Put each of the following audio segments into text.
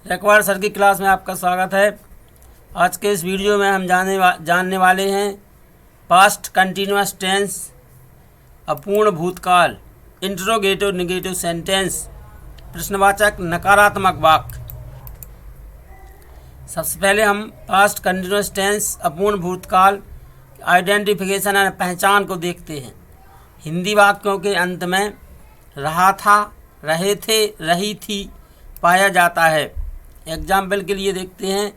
Rekwar sir की class में आपका स्वागत है। आज के इस वीडियो में हम जानने वाले हैं पास्ट कंटिन्यूअस टेंस, अपूर्ण भूतकाल, इंटरोगेटिव नेगेटिव सेंटेंस, प्रश्नवाचक नकारात्मक वाक्य। सबसे पहले हम पास्ट कंटिन्यूअस टेंस, अपूर्ण भूतकाल, आइडेंटिफिकेशन यानी पहचान को देखते हैं। हिंदी वाक्यों के अंत में रहा था, रहे थे, रही थी पाया जाता है। एग्जाम्पल के लिए देखते हैं,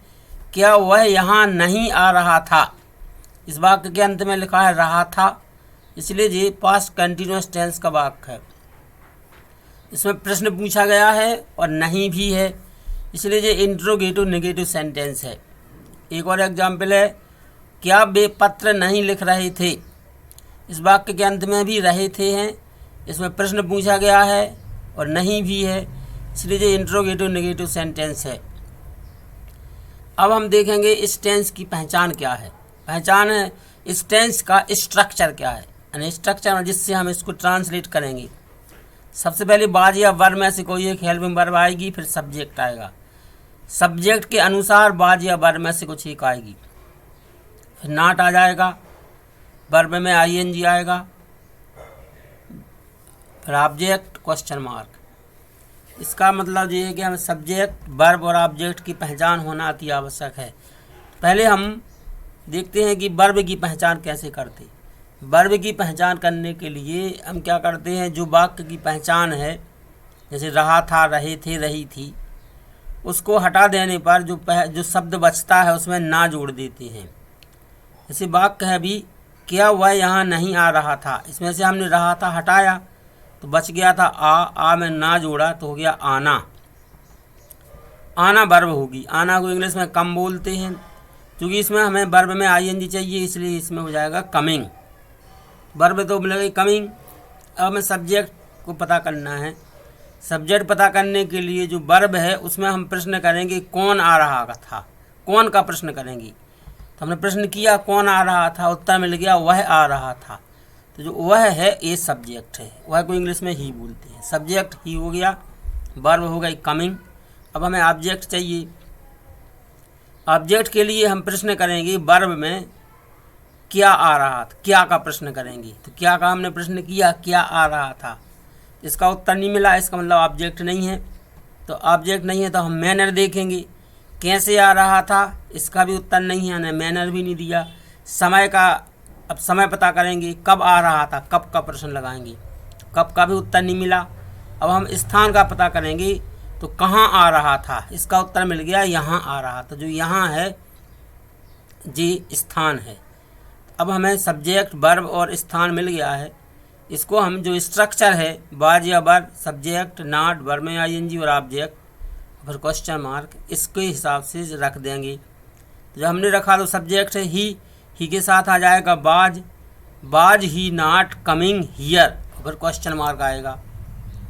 क्या वह यहाँ नहीं आ रहा था। इस वाक्य के अंत में लिखा है रहा था, इसलिए ये पास्ट कंटिन्यूअस टेंस का वाक्य है। इसमें प्रश्न पूछा गया है और नहीं भी है, इसलिए ये इंट्रोगेटिव नेगेटिव सेंटेंस है। एक और एग्जाम्पल है, क्या वे पत्र नहीं लिख रहे थे। इस वाक्य के अंत में भी रहे थे हैं, इसमें प्रश्न पूछा गया है और नहीं भी है, इसलिए ये इंट्रोगेटिव नेगेटिव सेंटेंस है। अब हम देखेंगे इस टेंस की पहचान क्या है। पहचान है इस टेंस का स्ट्रक्चर क्या है, यानी स्ट्रक्चर जिससे हम इसको ट्रांसलेट करेंगे। सबसे पहले बाज या वर्ब में से कोई एक हेल्पिंग वर्ब आएगी, फिर सब्जेक्ट आएगा। सब्जेक्ट के अनुसार बाज या वर्ब में से कुछ एक आएगी, फिर नॉट आ जाएगा, वर्ब में आईएनजी आएगा, फिर ऑब्जेक्ट क्वेश्चन मार्क। इसका मतलब ये है कि हमें सब्जेक्ट, वर्ब और ऑब्जेक्ट की पहचान होना अति आवश्यक है। पहले हम देखते हैं कि वर्ब की पहचान कैसे करते। वर्ब की पहचान करने के लिए हम क्या करते हैं, जो वाक्य की पहचान है, जैसे रहा था, रहे थे, रही थी, उसको हटा देने पर जो शब्द बचता है उसमें ना जोड़ देते हैं। जैसे वाक्य है भी, क्या वह यहाँ नहीं आ रहा था। इसमें से हमने रहा था हटाया तो बच गया था आ में ना जोड़ा तो हो गया आना। आना वर्ब होगी। आना को इंग्लिश में कम बोलते हैं, क्योंकि इसमें हमें वर्ब में आईएनजी चाहिए, इसलिए इसमें हो जाएगा कमिंग। वर्ब तो मिलेगी कमिंग। अब हमें सब्जेक्ट को पता करना है। सब्जेक्ट पता करने के लिए जो वर्ब है उसमें हम प्रश्न करेंगे कौन आ रहा था। कौन का प्रश्न करेंगे, तो हमने प्रश्न किया कौन आ रहा था, उत्तर मिल गया वह आ रहा था। तो जो वह है ये सब्जेक्ट है, वह को इंग्लिश में ही बोलते हैं। सब्जेक्ट ही हो गया, वर्ब हो गई कमिंग। अब हमें ऑब्जेक्ट चाहिए। ऑब्जेक्ट के लिए हम प्रश्न करेंगे वर्ब में क्या आ रहा था, क्या का प्रश्न करेंगे। तो क्या का हमने प्रश्न किया, क्या आ रहा था, इसका उत्तर नहीं मिला, इसका मतलब ऑब्जेक्ट नहीं है। तो ऑब्जेक्ट नहीं है तो हम मैनर देखेंगे, कैसे आ रहा था, इसका भी उत्तर नहीं है, मैनर भी नहीं दिया। समय का, अब समय पता करेंगे, कब आ रहा था, कब का प्रश्न लगाएंगे, कब का भी उत्तर नहीं मिला। अब हम स्थान का पता करेंगे, तो कहाँ आ रहा था, इसका उत्तर मिल गया यहाँ आ रहा था। जो यहाँ है जी स्थान है। अब हमें सब्जेक्ट, वर्ब और स्थान मिल गया है। इसको हम जो स्ट्रक्चर है, बाज या वर्ब, सब्जेक्ट, नॉट, वर्ब में आईएनजी और ऑब्जेक्ट, फिर क्वेश्चन मार्क, इसके हिसाब से रख देंगे। तो जब हमने रखा तो सब्जेक्ट है ही के साथ आ जाएगा बाज, बाज ही नॉट कमिंग हियर, फिर क्वेश्चन मार्क आएगा,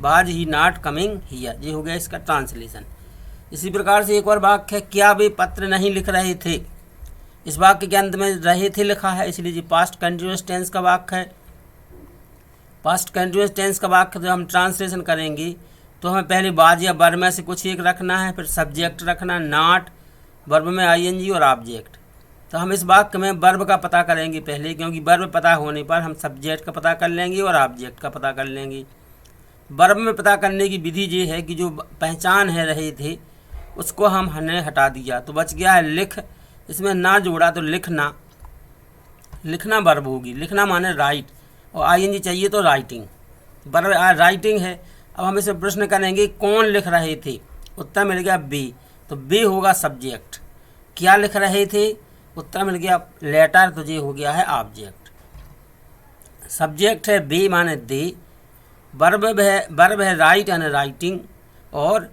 बाज ही नॉट कमिंग हियर। ये हो गया इसका ट्रांसलेशन। इसी प्रकार से एक और वाक्य है, क्या वे पत्र नहीं लिख रहे थे। इस वाक्य के अंत में रहे थे लिखा है, इसलिए ये पास्ट कंटिन्यूअस टेंस का वाक्य है। पास्ट कंटिन्यूअस टेंस का वाक्य जब हम ट्रांसलेशन करेंगे तो हमें पहले बाज या वर्ब में से कुछ एक रखना है, फिर सब्जेक्ट रखना, नॉट, वर्ब में आईएनजी और ऑब्जेक्ट। तो हम इस वाक्य में वर्ब का पता करेंगे पहले, क्योंकि वर्ब पता होने पर हम सब्जेक्ट का पता कर लेंगे और ऑब्जेक्ट का पता कर लेंगे। वर्ब में पता करने की विधि ये है कि जो पहचान है रहे थे उसको हमने हटा दिया तो बच गया है लिख। इसमें ना जोड़ा तो लिखना, लिखना वर्ब होगी। लिखना माने राइट, और आईएनजी चाहिए तो राइटिंग, वर्ब राइटिंग है। अब हम इसे प्रश्न करेंगे कौन लिख रहे थे, उत्तर मिल गया बी, तो बी होगा सब्जेक्ट। क्या लिख रहे थे, उत्तर मिल गया लेटर, तो ये हो गया है ऑब्जेक्ट। सब्जेक्ट है बी माने दे, वर्ब है राइट यानी राइटिंग, और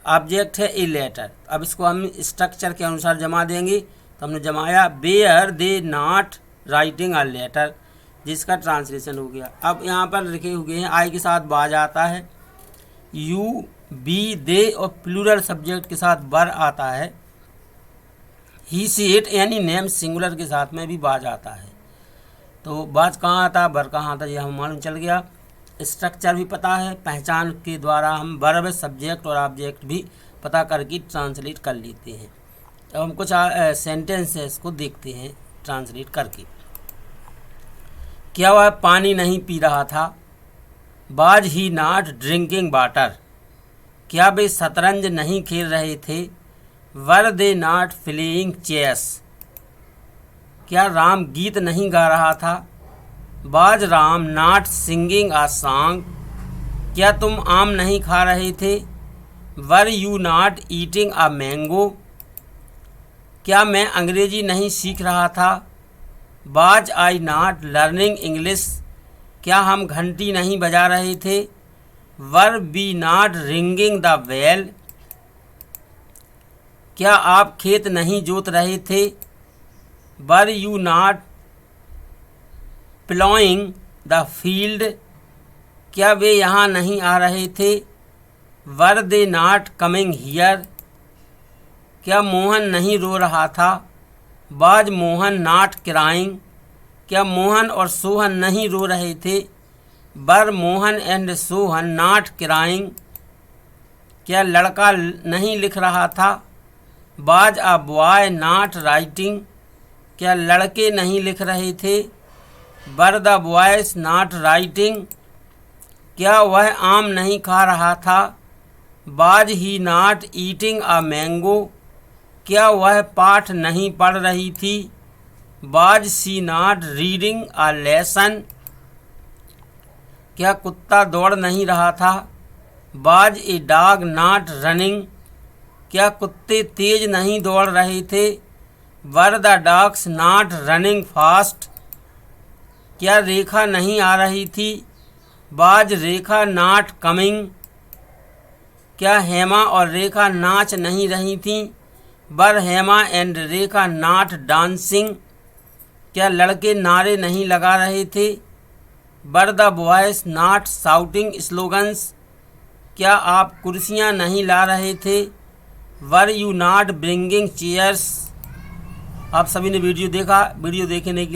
ऑब्जेक्ट है ए लेटर। अब इसको हम स्ट्रक्चर के अनुसार जमा देंगे, तो हमने जमाया where they not writing a letter, जिसका ट्रांसलेशन हो गया। अब यहाँ पर लिखे हुए हैं आई के साथ बाज आता है, यू, बी, दे और प्लूरल सब्जेक्ट के साथ वर आता है, ही, सी, इट, एनी नेम सिंगुलर के साथ में भी बाज आता है। तो बाज कहाँ आता, वर कहाँ आता, ये हमें मालूम चल गया। स्ट्रक्चर भी पता है, पहचान के द्वारा हम वर्ब, सब्जेक्ट और ऑब्जेक्ट भी पता करके ट्रांसलेट कर लेते हैं। अब हम कुछ सेंटेंसेस को देखते हैं ट्रांसलेट करके। क्या वह पानी नहीं पी रहा था? Was he not drinking water? क्या वे शतरंज नहीं खेल रहे थे? Were they not playing chess? क्या राम गीत नहीं गा रहा था? Was Ram not singing a song? क्या तुम आम नहीं खा रहे थे? Were you not eating a mango? क्या मैं अंग्रेजी नहीं सीख रहा था? Was I not learning English? क्या हम घंटी नहीं बजा रहे थे? वर B not ringing the bell? क्या आप खेत नहीं जोत रहे थे? Were you not ploughing the field? क्या वे यहाँ नहीं आ रहे थे? Were they not coming here? क्या मोहन नहीं रो रहा था? Was Mohan not crying? क्या मोहन और सोहन नहीं रो रहे थे? Were Mohan and Sohan not crying? क्या लड़का नहीं लिख रहा था? Was a boy not writing? क्या लड़के नहीं लिख रहे थे? Were the boys not writing? क्या वह आम नहीं खा रहा था? Was he not eating a mango? क्या वह पाठ नहीं पढ़ रही थी? Was she not reading a lesson? क्या कुत्ता दौड़ नहीं रहा था? Was a dog not running? क्या कुत्ते तेज नहीं दौड़ रहे थे? Were the dogs not running fast? क्या रेखा नहीं आ रही थी? Was Rekha not coming? क्या हेमा और रेखा नाच नहीं रही थीं? Were Hema and Rekha not dancing? क्या लड़के नारे नहीं लगा रहे थे? Were the boys not shouting slogans? क्या आप कुर्सियाँ नहीं ला रहे थे? Were you not bringing chairs? आप सभी ने वीडियो देखा। वीडियो देखने के